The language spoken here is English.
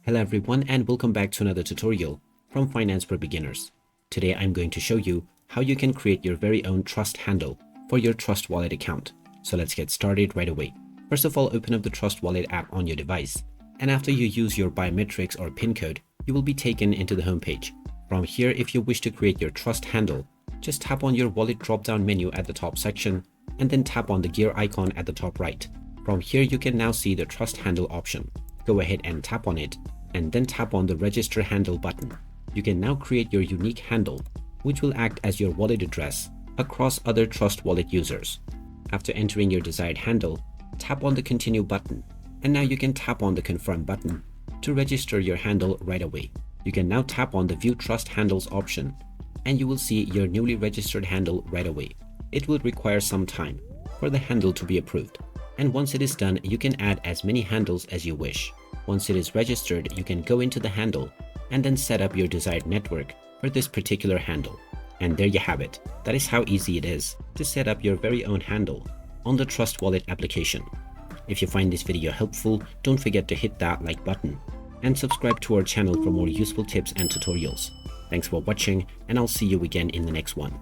Hello everyone and welcome back to another tutorial from Finance for Beginners. Today I'm going to show you how you can create your very own trust handle for your Trust Wallet account. So let's get started right away. First of all, open up the Trust Wallet app on your device, and after you use your biometrics or PIN code, you will be taken into the home page. From here, if you wish to create your trust handle, just tap on your wallet drop-down menu at the top section and then tap on the gear icon at the top right. From here, you can now see the trust handle option. Go ahead and tap on it and then tap on the register handle button. You can now create your unique handle, which will act as your wallet address across other Trust Wallet users. After entering your desired handle, tap on the continue button, and now you can tap on the confirm button to register your handle right away. You can now tap on the view trust handles option and you will see your newly registered handle right away. It will require some time for the handle to be approved, and once it is done, you can add as many handles as you wish. Once it is registered, you can go into the handle and then set up your desired network for this particular handle. And there you have it. That is how easy it is to set up your very own handle on the Trust Wallet application. If you find this video helpful, don't forget to hit that like button and subscribe to our channel for more useful tips and tutorials. Thanks for watching, and I'll see you again in the next one.